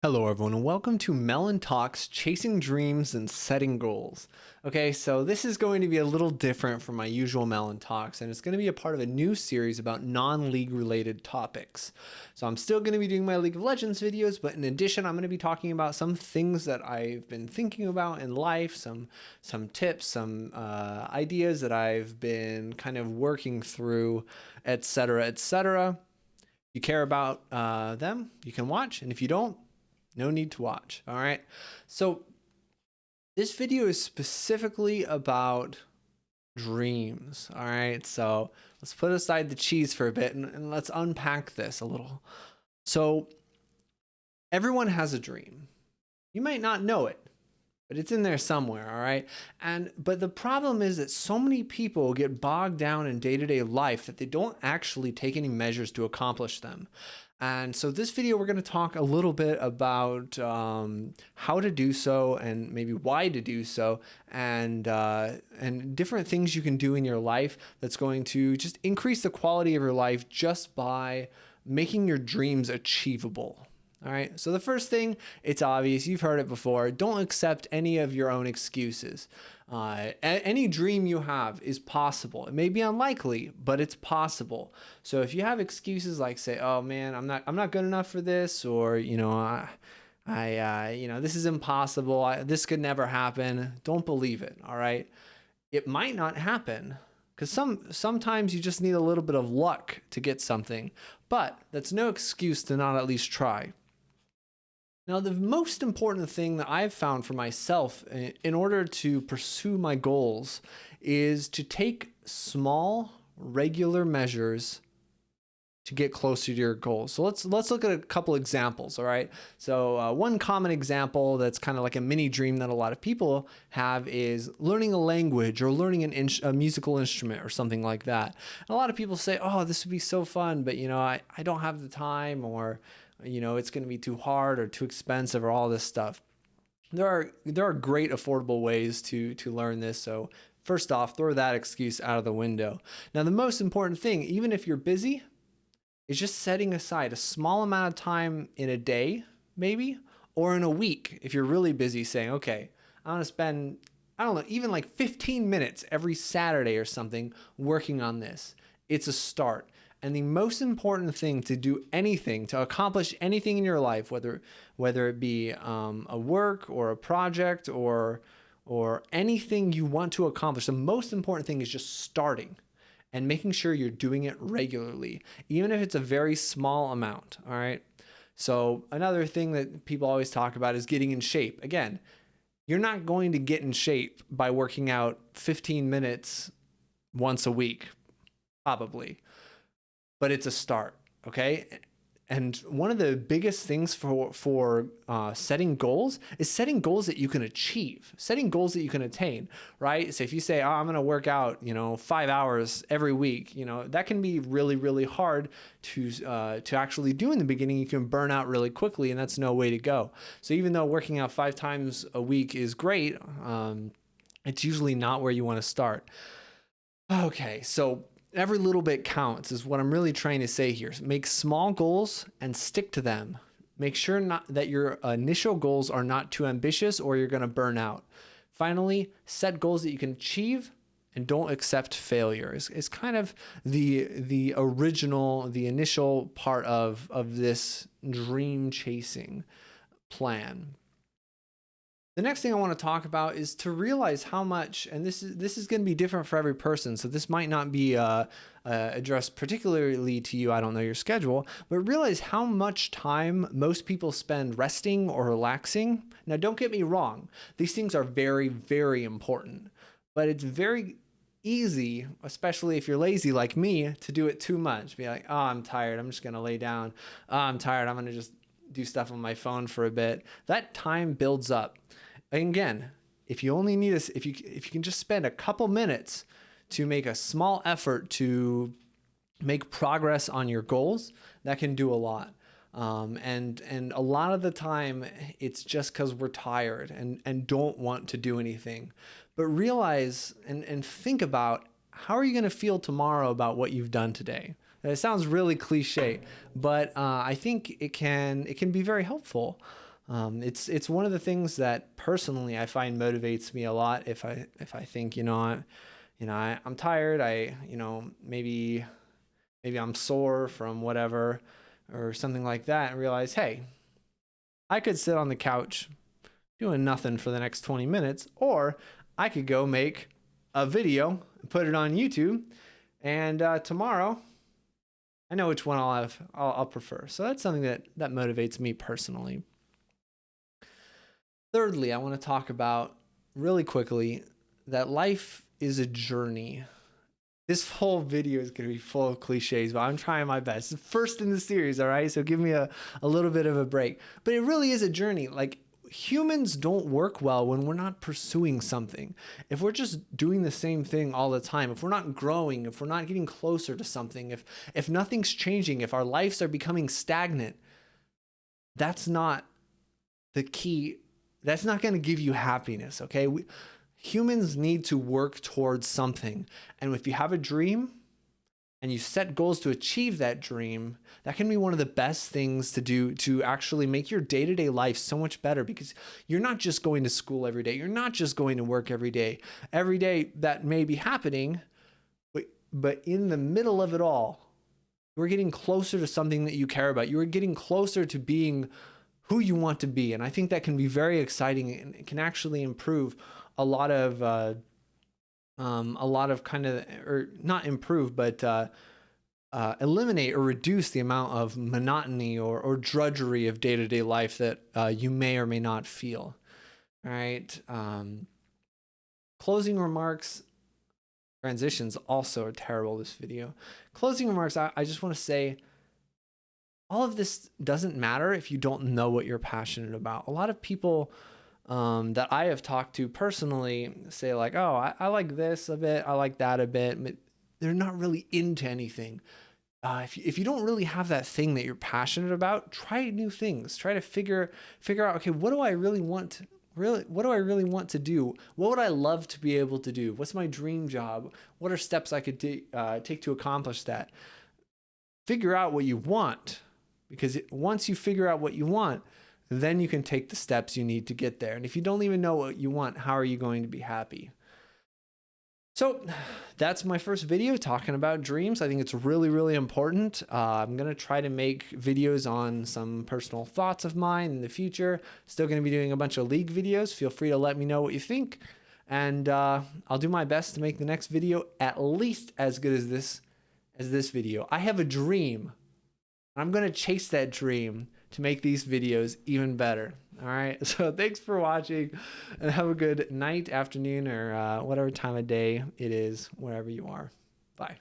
Hello everyone and welcome to Melyn Talks Chasing Dreams and Setting Goals. Okay, so this is going to be a little different from my usual Melyn Talks, and it's going to be a part of a new series about non-league related topics. So I'm still going to be doing my League of Legends videos, but in addition I'm going to be talking about some things that I've been thinking about in life, some tips, some ideas that I've been kind of working through, etc., etc. If you care about them, you can watch, and if you don't, no need to watch. All right. So this video is specifically about dreams. All right. So let's put aside the cheese for a bit and let's unpack this a little. So everyone has a dream. You might not know it, but it's in there somewhere. All right. But the problem is that so many people get bogged down in day-to-day life that they don't actually take any measures to accomplish them. And so this video, we're going to talk a little bit about how to do so and maybe why to do so, and different things you can do in your life that's going to just increase the quality of your life just by making your dreams achievable. All right. So the first thing, it's obvious. You've heard it before. Don't accept any of your own excuses. Any dream you have is possible. It may be unlikely, but it's possible. So if you have excuses like say, "Oh man, I'm not good enough for this," or this is impossible. This could never happen. Don't believe it. All right. It might not happen. Because sometimes you just need a little bit of luck to get something, but that's no excuse to not at least try. Now, the most important thing that I've found for myself in order to pursue my goals is to take small, regular measures to get closer to your goals. So let's look at a couple examples, all right? So one common example that's kind of like a mini dream that a lot of people have is learning a language or learning a musical instrument or something like that. And a lot of people say, "Oh, this would be so fun, but I don't have the time," or it's going to be too hard or too expensive or all this stuff. There are great affordable ways to learn this. So first off, throw that excuse out of the window. Now, the most important thing, even if you're busy, is just setting aside a small amount of time in a day, maybe, or in a week. If you're really busy, saying, "Okay, I want to spend, I don't know, even like 15 minutes every Saturday or something working on this." It's a start. And the most important thing to do anything, to accomplish anything in your life, whether it be a work or a project or anything you want to accomplish, the most important thing is just starting and making sure you're doing it regularly, even if it's a very small amount. All right. So another thing that people always talk about is getting in shape. Again, you're not going to get in shape by working out 15 minutes once a week, probably. But it's a start, okay? And one of the biggest things for setting goals is setting goals that you can achieve, setting goals that you can attain, right? So if you say, "Oh, I'm going to work out, 5 hours every week," that can be really, really hard to actually do in the beginning. You can burn out really quickly, and that's no way to go. So even though working out 5 times a week is great, it's usually not where you want to start. Okay, so every little bit counts is what I'm really trying to say here. Make small goals and stick to them. Make sure that your initial goals are not too ambitious or you're going to burn out. Finally, set goals that you can achieve and don't accept failure. It's kind of the initial part of this dream chasing plan. The next thing I want to talk about is to realize how much, and this is going to be different for every person, so this might not be addressed particularly to you. I don't know your schedule, but realize how much time most people spend resting or relaxing. Now, don't get me wrong. These things are very, very important, but it's very easy, especially if you're lazy like me, to do it too much. Be like, "Oh, I'm tired. I'm just going to lay down. Oh, I'm tired. I'm going to just do stuff on my phone for a bit." That time builds up. And again, if you only need if you can just spend a couple minutes to make a small effort to make progress on your goals, that can do a lot. And a lot of the time it's just because we're tired and don't want to do anything. But realize and think about, how are you going to feel tomorrow about what you've done today? It sounds really cliche, but I think it can be very helpful. It's one of the things that personally I find motivates me a lot. If I think, I'm tired, maybe I'm sore from whatever or something like that, and realize, hey, I could sit on the couch doing nothing for the next 20 minutes, or I could go make a video and put it on YouTube, and tomorrow I know which one I'll prefer. So that's something that motivates me personally. Thirdly, I want to talk about really quickly that life is a journey. This whole video is going to be full of cliches, but I'm trying my best. It's first in the series, all right? So give me a little bit of a break. But it really is a journey. Like, humans don't work well when we're not pursuing something. If we're just doing the same thing all the time, if we're not growing, if we're not getting closer to something, if nothing's changing, if our lives are becoming stagnant, that's not the key. That's not going to give you happiness, okay? Humans need to work towards something. And if you have a dream and you set goals to achieve that dream, that can be one of the best things to do to actually make your day-to-day life so much better, because you're not just going to school every day. You're not just going to work every day. Every day that may be happening, but in the middle of it all, you're getting closer to something that you care about. You're getting closer to being who you want to be. And I think that can be very exciting, and it can actually improve a lot of kind of, or not improve, but eliminate or reduce the amount of monotony or drudgery of day-to-day life that you may or may not feel. All right. Closing remarks. Transitions also are terrible, this video. Closing remarks, I just want to say, all of this doesn't matter if you don't know what you're passionate about. A lot of people that I have talked to personally say like, oh, I like this a bit, I like that a bit, but they're not really into anything. If you don't really have that thing that you're passionate about, try new things. Try to figure out, okay, what do I really want to do? What would I love to be able to do? What's my dream job? What are steps I could take to accomplish that? Figure out what you want, because once you figure out what you want, then you can take the steps you need to get there. And if you don't even know what you want, how are you going to be happy? So that's my first video talking about dreams. I think it's really, really important. I'm going to try to make videos on some personal thoughts of mine in the future. Still going to be doing a bunch of league videos. Feel free to let me know what you think. And I'll do my best to make the next video at least as good as this video. I have a dream. I'm going to chase that dream to make these videos even better. All right. So thanks for watching, and have a good night, afternoon, or whatever time of day it is, wherever you are. Bye.